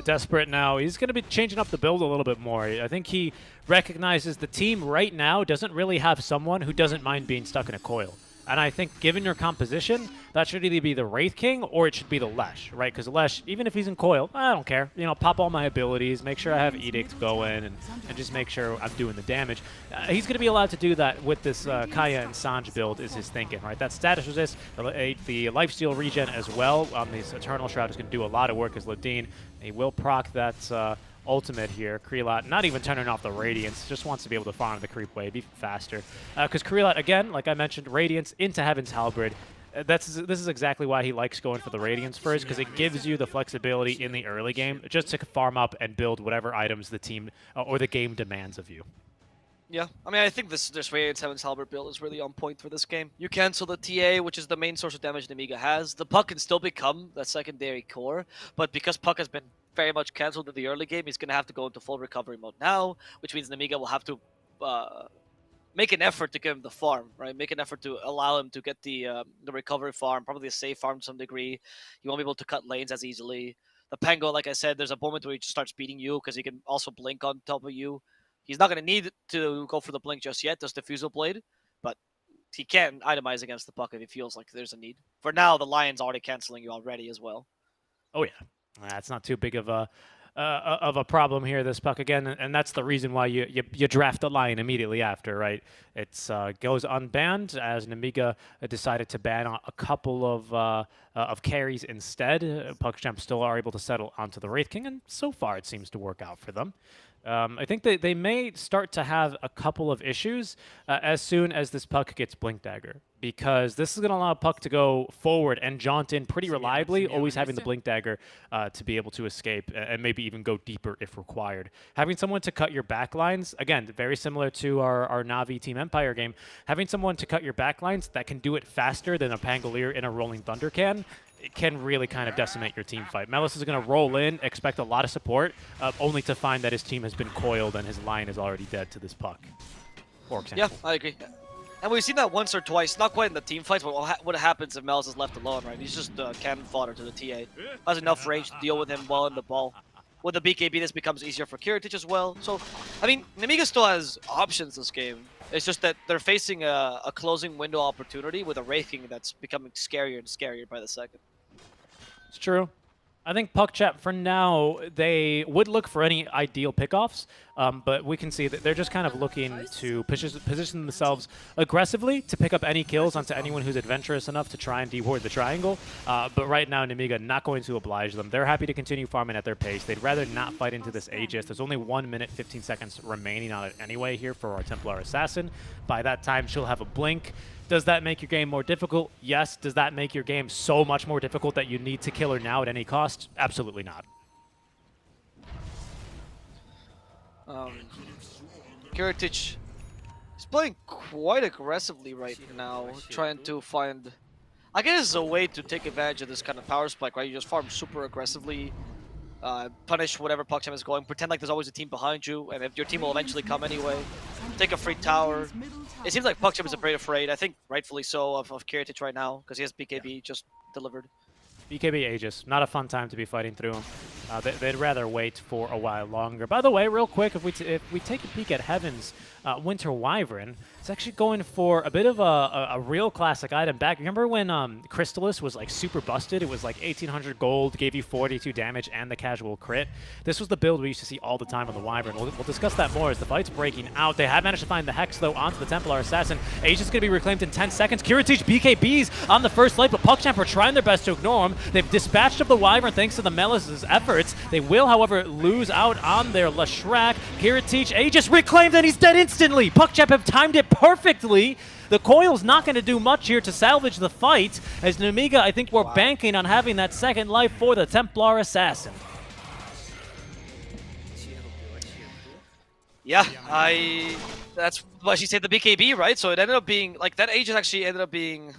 [SPEAKER 2] Desperate now, he's going to be changing up the build a little bit more. I think he recognizes the team right now doesn't really have someone who doesn't mind being stuck in a coil. And I think given your composition, that should either be the Wraith King or it should be the Lesh, right? Because Lesh, even if he's in coil, I don't care. You know, pop all my abilities, make sure I have Edict going, and just make sure I'm doing the damage. He's going to be allowed to do that with this Kaya and Sanj build is his thinking, right? That status resist, the lifesteal regen as well on this Eternal Shroud is going to do a lot of work as Ladine. He will proc that ultimate here. Krelot not even turning off the Radiance, just wants to be able to farm the creep wave even faster. Because Krelot, again, like I mentioned, Radiance into Heaven's Halberd. This is exactly why he likes going for the Radiance first, because it gives you the flexibility in the early game just to farm up and build whatever items the team or the game demands of you.
[SPEAKER 3] Yeah, I mean, I think this Radiance Heaven's Halberd build is really on point for this game. You cancel the TA, which is the main source of damage Nemiga has. The Puck can still become the secondary core, but because Puck has been very much cancelled in the early game, he's going to have to go into full recovery mode now, which means Nemiga will have to make an effort to give him the farm, right? Make an effort to allow him to get the recovery farm, probably a safe farm to some degree. He won't be able to cut lanes as easily. The Pango, like I said, there's a moment where he just starts beating you because he can also blink on top of you. He's not going to need to go for the blink just yet, just Diffusal Blade, but he can itemize against the Puck if he feels like there's a need. For now, the Lion's already canceling you already as well.
[SPEAKER 2] Oh yeah, that's not too big of a problem here, this Puck again, and that's the reason why you draft the Lion immediately after, right? It's goes unbanned as Nemiga decided to ban a couple of carries instead. PuckChamp still are able to settle onto the Wraith King, and so far it seems to work out for them. I think they may start to have a couple of issues as soon as this Puck gets Blink Dagger, because this is going to allow Puck to go forward and jaunt in pretty reliably, always having the Blink Dagger to be able to escape and maybe even go deeper if required. Having someone to cut your backlines, again, very similar to our Na'Vi Team Empire game, having someone to cut your backlines that can do it faster than a Pangolier in a Rolling Thunder can, it can really kind of decimate your team fight. Melis is going to roll in, expect a lot of support, only to find that his team has been coiled and his Lion is already dead to this Puck, for example.
[SPEAKER 3] Yeah, I agree. And we've seen that once or twice, not quite in the team fights, but what happens if Melis is left alone, right? He's just cannon fodder to the TA. Has enough range to deal with him while in the ball. With the BKB, this becomes easier for Kiritich as well. So, I mean, Nemiga still has options this game. It's just that they're facing a closing window opportunity with a Wraith King that's becoming scarier and scarier by the second.
[SPEAKER 2] It's true. I think PuckChamp, for now, they would look for any ideal pickoffs, but we can see that they're just kind of looking to position themselves aggressively to pick up any kills onto anyone who's adventurous enough to try and deward the triangle. But right now, Nemiga not going to oblige them. They're happy to continue farming at their pace. They'd rather not fight into this Aegis. There's only 1 minute, 15 seconds remaining on it anyway here for our Templar Assassin. By that time, she'll have a blink. Does that make your game more difficult? Yes. Does that make your game so much more difficult that you need to kill her now at any cost? Absolutely not.
[SPEAKER 3] Kiritich is playing quite aggressively right now, trying to find, I guess, a way to take advantage of this kind of power spike, right? You just farm super aggressively, punish whatever PuckChamp is going, pretend like there's always a team behind you, and if your team will eventually come anyway, take a free tower. It seems like PuckChamp is a bit afraid, I think rightfully so, of Kiritich right now, because he has BKB just delivered.
[SPEAKER 2] BKB Aegis, not a fun time to be fighting through him. They'd rather wait for a while longer. By the way, real quick, if we take a peek at Heaven's Winter Wyvern, it's actually going for a bit of a real classic item back. Remember when Crystallis was like super busted? It was like 1800 gold, gave you 42 damage and the casual crit. This was the build we used to see all the time on the Wyvern. We'll discuss that more as the fight's breaking out. They have managed to find the Hex, though, onto the Templar Assassin. Age is going to be reclaimed in 10 seconds. Kiritich BKBs on the first light, but PuckChamp are trying their best to ignore him. They've dispatched of the Wyvern thanks to the Melis' efforts. They will, however, lose out on their Lashrak. Kiritich, Aegis reclaimed, and he's dead instantly. PuckChamp have timed it perfectly. The Coil's not going to do much here to salvage the fight, as Nemiga, I think we're banking on having that second life for the Templar Assassin.
[SPEAKER 3] Yeah, that's why she said the BKB, right? So it ended up being, like, that Aegis actually ended up being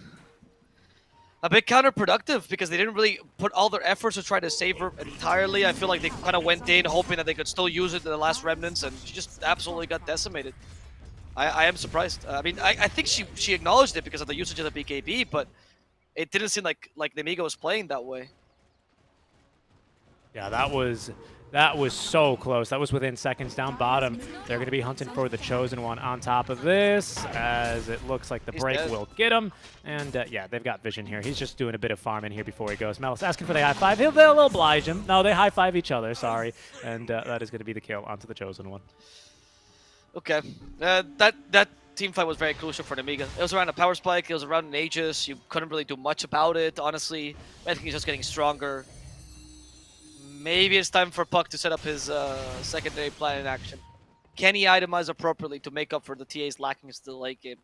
[SPEAKER 3] a bit counterproductive because they didn't really put all their efforts to try to save her entirely. I feel like they kind of went in hoping that they could still use it in the last remnants, and she just absolutely got decimated. I am surprised. I mean, I think she acknowledged it because of the usage of the BKB, but it didn't seem like Nemiga was playing that way.
[SPEAKER 2] Yeah, that was so close. That was within seconds down bottom. They're going to be hunting for the Chosen One on top of this, as it looks like the break will get him. And yeah, they've got vision here. He's just doing a bit of farming here before he goes. Melis asking for the high five. They'll oblige him. No, they high five each other. Sorry. And that is going to be the kill onto the Chosen One.
[SPEAKER 3] Okay, that team fight was very crucial for Nemiga. It was around a power spike. It was around an Aegis. You couldn't really do much about it, honestly. I think he's just getting stronger. Maybe it's time for Puck to set up his secondary plan in action. Can he itemize appropriately to make up for the TA's lacking into the late game?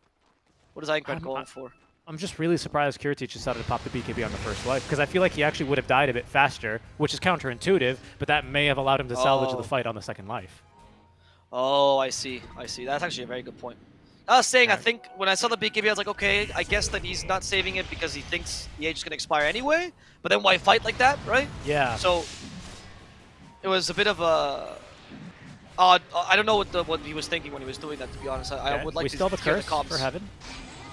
[SPEAKER 3] What is Aincrad going for?
[SPEAKER 2] I'm just really surprised Kiritich decided to pop the BKB on the first life, because I feel like he actually would have died a bit faster, which is counterintuitive, but that may have allowed him to salvage the fight on the second life.
[SPEAKER 3] Oh, I see. I see. That's actually a very good point. I was saying, I think when I saw the BKB, I was like, okay, I guess that he's not saving it because he thinks the age is going to expire anyway, but then why fight like that, right?
[SPEAKER 2] Yeah.
[SPEAKER 3] So it was a bit of a odd. I don't know what he was thinking when he was doing that, to be honest. I would like to
[SPEAKER 2] still have
[SPEAKER 3] hear
[SPEAKER 2] the curse for Heaven.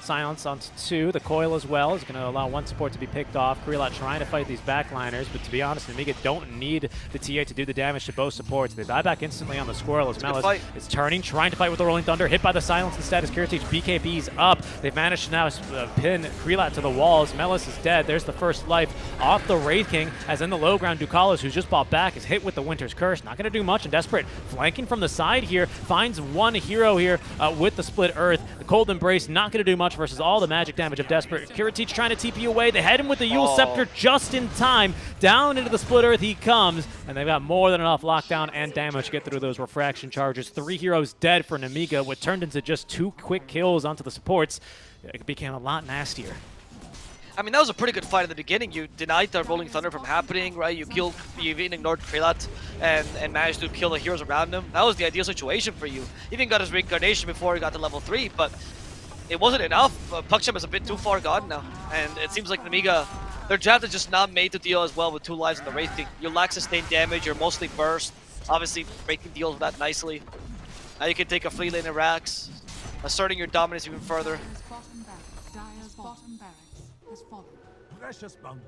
[SPEAKER 2] Silence onto 2. The Coil as well is going to allow one support to be picked off. Krelot trying to fight these backliners, but to be honest, Nemiga don't need the TA to do the damage to both supports. They die back instantly on the Squirrel as Melis is turning, trying to fight with the Rolling Thunder. Hit by the Silence instead as Kiritich BKB's up. They've managed to now pin Krelot to the walls. Melis is dead. There's the first life off the Wraith King, as in the low ground, Ducalis, who's just bought back, is hit with the Winter's Curse. Not going to do much, and Desperate flanking from the side here. Finds one hero here with the Split Earth. The Cold Embrace not going to do much versus all the magic damage of Desperate. Kiritich trying to TP away. They head him with the Yule Scepter just in time. Down into the Split Earth he comes, and they've got more than enough lockdown and damage to get through those refraction charges. 3 heroes dead for Nemiga, what turned into just 2 quick kills onto the supports. It became a lot nastier.
[SPEAKER 3] I mean, that was a pretty good fight in the beginning. You denied the Rolling Thunder from happening, right? You even ignored Krelot and managed to kill the heroes around him. That was the ideal situation for you. Even got his reincarnation before he got to level 3, but it wasn't enough. PuckChamp is a bit too far gone now, and it seems like Nemiga, their draft is just not made to deal as well with 2 lives in the Wraith King. You lack sustained damage, you're mostly burst. Obviously, Wraith King deals with that nicely. Now you can take a free lane in Rax, asserting your dominance even further.
[SPEAKER 4] Dire's bottom barracks has fallen.
[SPEAKER 5] Precious bounty.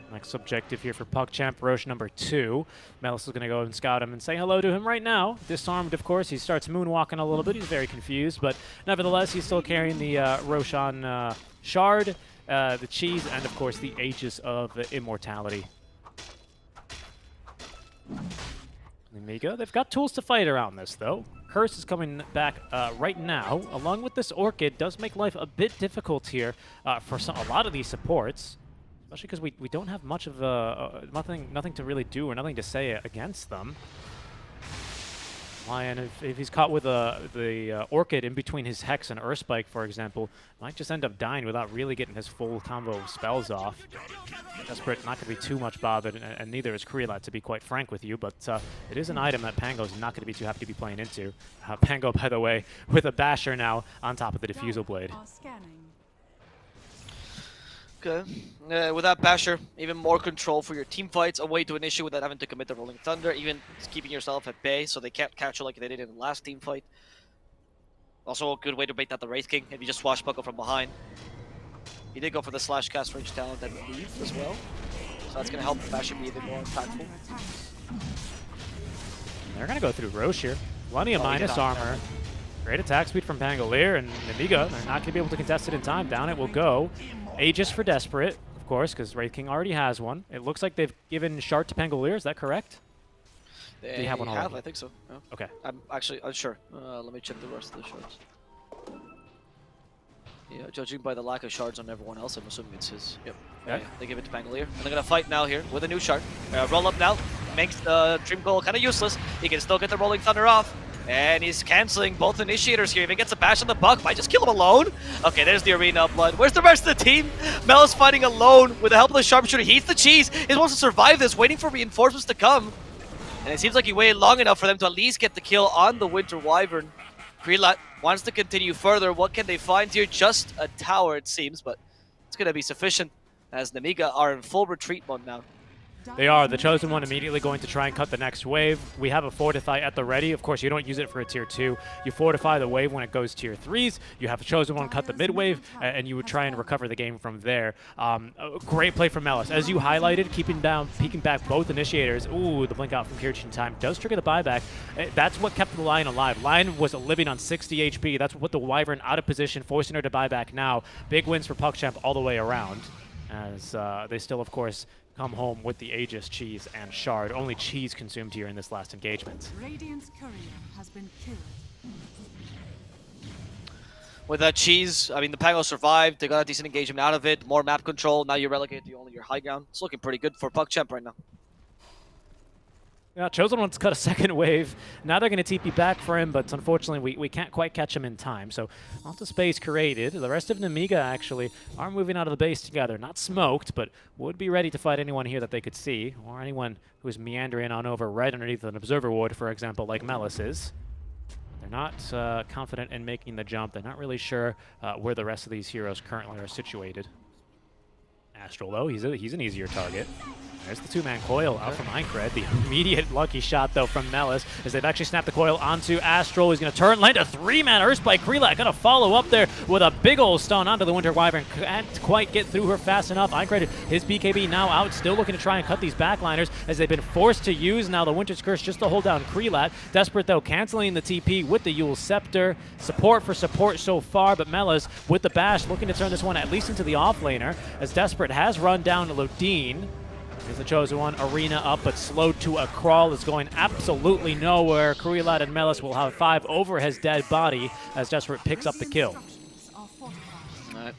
[SPEAKER 2] Next objective here for PuckChamp, Roche number 2. Melis is going to go and scout him and say hello to him right now. Disarmed, of course. He starts moonwalking a little bit. He's very confused, but nevertheless, he's still carrying the Roshan Shard, the Cheese, and, of course, the Aegis of Immortality. Nemiga, they've got tools to fight around this, though. Curse is coming back right now, along with this Orchid. Does make life a bit difficult here for a lot of these supports. Especially because we don't have much of nothing to really do or nothing to say against them. Lion, if he's caught with the Orchid in between his Hex and Earthspike, for example, might just end up dying without really getting his full combo of spells off. Desperate, not going to be too much bothered, and neither is Krelot, to be quite frank with you, but it is an item that Pango's not going to be too happy to be playing into. Pango, by the way, with a Basher now on top of the Diffusal Blade.
[SPEAKER 3] Okay. With that Basher, even more control for your team fights, a way to initiate without having to commit the Rolling Thunder, even keeping yourself at bay so they can't catch you like they did in the last team fight. Also a good way to bait out the Wraith King if you just swashbuckle from behind. He did go for the slash cast range talent, I believe, as well. So that's going to help Basher be even more impactful.
[SPEAKER 2] They're going to go through Roche here. Plenty of
[SPEAKER 3] Oh, he did
[SPEAKER 2] minus
[SPEAKER 3] not.
[SPEAKER 2] armor. Great attack speed from Pangolier and Nemiga. They're not going to be able to contest it in time. Down it will go. Aegis for Desperate, of course, because Wraith King already has one. It looks like they've given Shard to Pangolier. Is that correct?
[SPEAKER 3] They
[SPEAKER 2] you have one already?
[SPEAKER 3] I think so. Yeah.
[SPEAKER 2] Okay.
[SPEAKER 3] I'm actually unsure. Let me check the rest of the shards. Yeah, judging by the lack of shards on everyone else, I'm assuming it's his. Yep.
[SPEAKER 2] Okay.
[SPEAKER 3] Yeah, they give it to Pangolier. And they're going to fight now here with a new shard. Roll up now. Makes the Dream Goal kind of useless. He can still get the Rolling Thunder off. And he's canceling both initiators here. Even gets a bash on the Buck. Might just kill him alone. Okay, there's the arena blood. Where's the rest of the team? Mel is fighting alone with the help of the sharpshooter. He eats the cheese. He wants to survive this, waiting for reinforcements to come. And it seems like he waited long enough for them to at least get the kill on the Winter Wyvern. Krelat wants to continue further. What can they find here? Just a tower, it seems, but it's going to be sufficient as Nemiga are in full retreat mode now.
[SPEAKER 2] They are. The Chosen One immediately going to try and cut the next wave. We have a Fortify at the ready. Of course, you don't use it for a Tier 2. You fortify the wave when it goes Tier 3s. You have a Chosen One cut the mid wave, and you would try and recover the game from there. A great play from Melis. As you highlighted, peeking back both initiators. Ooh, the blink out from Kirich in time does trigger the buyback. That's what kept the Lion alive. Lion was living on 60 HP. That's what put the Wyvern out of position, forcing her to buy back now. Big wins for PuckChamp all the way around, as they still, of course, come home with the Aegis, Cheese, and Shard. Only Cheese consumed here in this last engagement.
[SPEAKER 4] Radiant's courier has been killed.
[SPEAKER 3] With that cheese, I mean, the Pango survived. They got a decent engagement out of it. More map control. Now you're relegated to only your high ground. It's looking pretty good for PuckChamp right now.
[SPEAKER 2] Yeah, Chosen One's cut a second wave. Now they're going to TP back for him, but unfortunately we can't quite catch him in time. So lots of space created. The rest of Nemiga actually are moving out of the base together. Not smoked, but would be ready to fight anyone here that they could see, or anyone who's meandering on over right underneath an observer ward, for example, like Melis is. They're not confident in making the jump. They're not really sure where the rest of these heroes currently are situated. Astral, though, he's an easier target. There's the two-man coil out from Einkred. The immediate lucky shot, though, from Melis, as they've actually snapped the coil onto Astral. He's going to turn, land a three-man Earthspike. Krelat going to follow up there with a big old stun onto the Winter Wyvern. Can't quite get through her fast enough. Einkred, his BKB now out, still looking to try and cut these backliners as they've been forced to use now the Winter's Curse just to hold down Krelat. Desperate, though, canceling the TP with the Yule Scepter. Support for support so far, but Melis with the bash looking to turn this one at least into the offlaner, as Desperate has run down to Lodine. Here's the Chosen One, arena up, but slowed to a crawl. Is going absolutely nowhere. Krelat and Melis will have 5 over his dead body as Desperate picks up the kill.
[SPEAKER 3] Alright.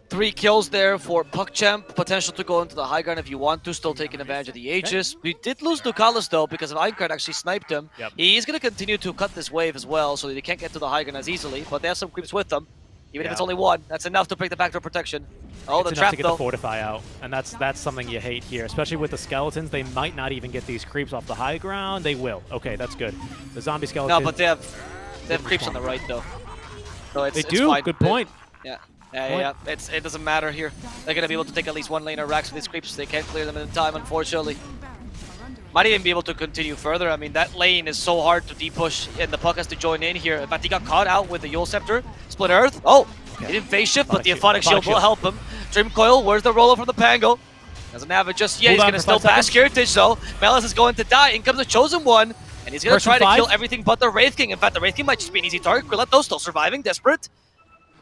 [SPEAKER 3] 3 kills there for PuckChamp. Potential to go into the high ground if you want to. Still taking advantage of the Aegis. We did lose Ducalis though because of Einkred actually sniped him.
[SPEAKER 2] Yep.
[SPEAKER 3] He's going to continue to cut this wave as well so they can't get to the high ground as easily. But they have some creeps with them. Even if it's only one, that's enough to break the backdoor protection. Oh,
[SPEAKER 2] It's
[SPEAKER 3] the
[SPEAKER 2] enough
[SPEAKER 3] trap
[SPEAKER 2] to get
[SPEAKER 3] though.
[SPEAKER 2] the Fortify out, and that's something you hate here, especially with the skeletons. They might not even get these creeps off the high ground. They will. Okay, that's good. The zombie skeletons.
[SPEAKER 3] No, but they have creeps on the right though. So it's,
[SPEAKER 2] They
[SPEAKER 3] it's
[SPEAKER 2] do.
[SPEAKER 3] fine.
[SPEAKER 2] Good point.
[SPEAKER 3] Yeah. It doesn't matter here. They're gonna be able to take at least one lane of racks with these creeps. They can't clear them in time, unfortunately. Might even be able to continue further. I mean, that lane is so hard to depush, and the Puck has to join in here. In fact, he got caught out with the Yule Scepter. Split Earth. Oh, he didn't phase shift, but the Aphotic Shield will help him. Dream Coil, where's the roller from the Pango? Doesn't have it just yet. He's going to still bash Heritage, though. Melis is going to die. In comes the Chosen One, and he's going to try to kill everything but the Wraith King. In fact, the Wraith King might just be an easy target. Krelat, though, still surviving. Desperate.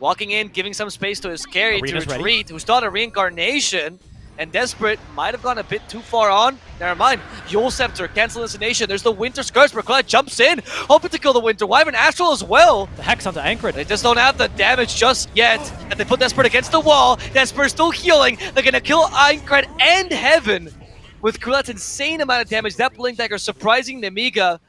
[SPEAKER 3] Walking in, giving some space to his carry
[SPEAKER 2] Arena's
[SPEAKER 3] to retreat,
[SPEAKER 2] ready.
[SPEAKER 3] who's still on a reincarnation. And Desperate might have gone a bit too far on. Never mind. Yule Scepter, cancel Destination. There's the Winter Scourge, but Krelat jumps in, hoping to kill the Winter Wyvern. Astral as well.
[SPEAKER 2] The Hex onto Einkred.
[SPEAKER 3] They just don't have the damage just yet. And they put Desperate against the wall. Desperate still healing. They're going to kill Einkred and Heaven with Krelat's insane amount of damage. That Blink Dagger surprising Nemiga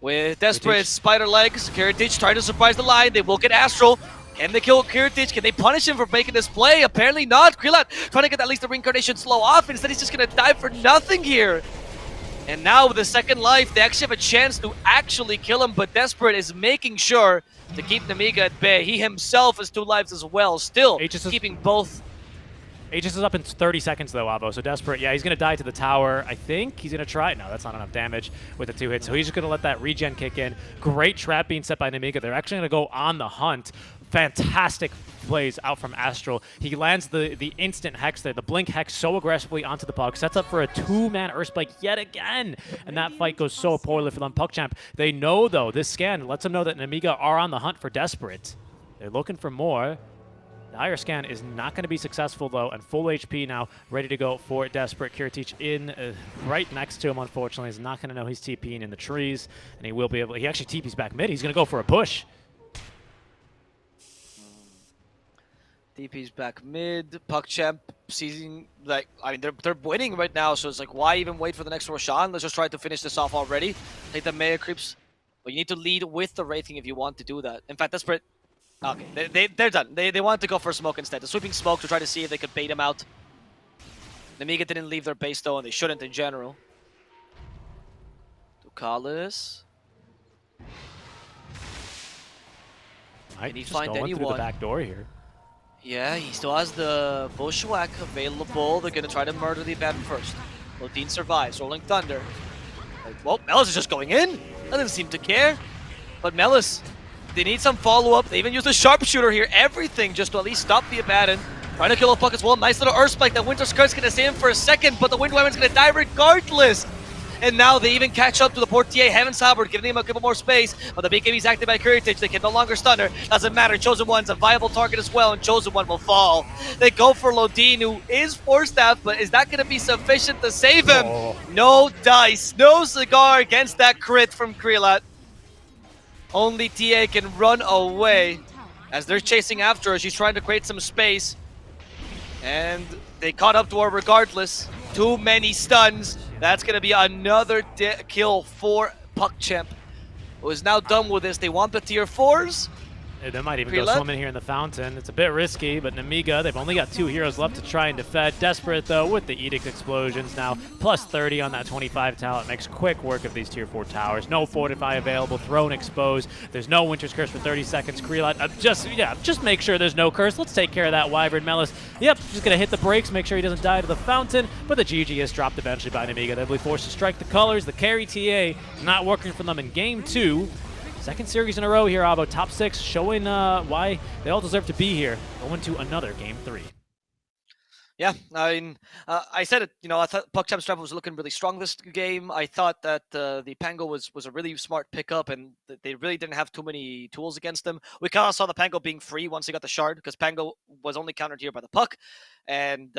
[SPEAKER 3] with Desperate Spider Legs. Heritage trying to surprise the line. They will get Astral. Can they kill Heritage? Can they punish him for making this play? Apparently not. Krelat trying to get at least the reincarnation slow off. Instead, he's just going to die for nothing here. And now with the second life, they actually have a chance to actually kill him, but Desperate is making sure to keep Nemiga at bay. He himself has 2 lives as well, still keeping both.
[SPEAKER 2] Aegis is up in 30 seconds, though, Avo. So Desperate, yeah, he's going to die to the tower. I think he's going to try. No, that's not enough damage with the 2 hits. So he's just going to let that regen kick in. Great trap being set by Nemiga. They're actually going to go on the hunt fantastic plays out from Astral. He lands the instant Hex there, the Blink Hex so aggressively onto the Puck, sets up for a 2-man Earthspike yet again, and that fight goes so poorly for them. PuckChamp, they know though, this scan lets them know that Nemiga are on the hunt for Desperate. They're looking for more. The Dire Scan is not going to be successful, though, and full HP now, ready to go for Desperate. Kiritich in right next to him, unfortunately. He's not going to know he's TPing in the trees, and he will be able to... He actually TPs back mid. He's going to go for a push.
[SPEAKER 3] DP's back mid. PuckChamp seizing, like, I mean, they're winning right now, so it's like, why even wait for the next Roshan? Let's just try to finish this off already. Take the Mega Creeps. But you need to lead with the Wraith King if you want to do that. In fact, Desperate... Okay, they're done. They wanted to go for smoke instead. The sweeping smoke to try to see if they could bait him out. Nemiga didn't leave their base though, and they shouldn't in general. Ducalis. Can he find
[SPEAKER 2] going
[SPEAKER 3] anyone?
[SPEAKER 2] through the back door here.
[SPEAKER 3] Yeah, he still has the Bushwhack available. They're gonna try to murder the Abaddon first. Lodine survives. Rolling Thunder. Like, well, Melis is just going in. Doesn't seem to care. But Melis, they need some follow-up. They even use the Sharpshooter here. Everything just to at least stop the Abaddon. Trying to kill a Puck as well. Nice little Earthspike. That Winter Skirt's going to stay in for a second, but the Wind Woman's going to die regardless. And now they even catch up to the poor TA. Heaven's Halberd giving him a couple more space. But the BKB is activated by Kiritich. They can no longer stun her. Doesn't matter. Chosen One's a viable target as well, and Chosen One will fall. They go for Lodine, who is Force Staff, but is that going to be sufficient to save him?
[SPEAKER 2] Oh.
[SPEAKER 3] No dice. No cigar against that crit from Krelat. Only TA can run away as they're chasing after her. She's trying to create some space. And they caught up to her regardless. Too many stuns. That's going to be another kill for PuckChamp, who is now done with this. They want the tier 4s.
[SPEAKER 2] They might even go swimming here in the fountain. It's a bit risky, but Nemiga, they've only got 2 heroes left to try and defend. Desperate, though, with the Edict explosions now. Plus 30 on that 25 talent. Makes quick work of these tier 4 towers. No Fortify available. Throne exposed. There's no Winter's Curse for 30 seconds. Krelat, just make sure there's no curse. Let's take care of that Wyvern. Melis, yep, just going to hit the brakes, make sure he doesn't die to the fountain. But the GG is dropped eventually by Nemiga. They'll be forced to strike the colors. The carry TA not working for them in game 2. Second series in a row here, Avo. Top 6 showing why they all deserve to be here. Going to another game 3.
[SPEAKER 3] Yeah, I mean, I said it, you know, I thought PuckChamp's strategy was looking really strong this game. I thought that the Pango was a really smart pickup, and they really didn't have too many tools against them. We kind of saw the Pango being free once he got the shard, because Pango was only countered here by the Puck. And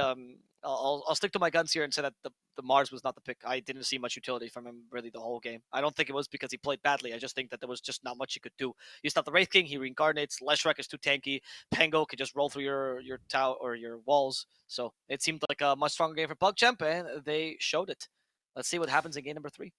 [SPEAKER 3] I'll stick to my guns here and say that the Mars was not the pick. I didn't see much utility from him really the whole game. I don't think it was because he played badly. I just think that there was just not much he could do. You stop the Wraith King, he reincarnates. Leshrac is too tanky. Pango could just roll through your tower or your walls. So it seemed like a much stronger game for PuckChamp, and they showed it. Let's see what happens in game number 3.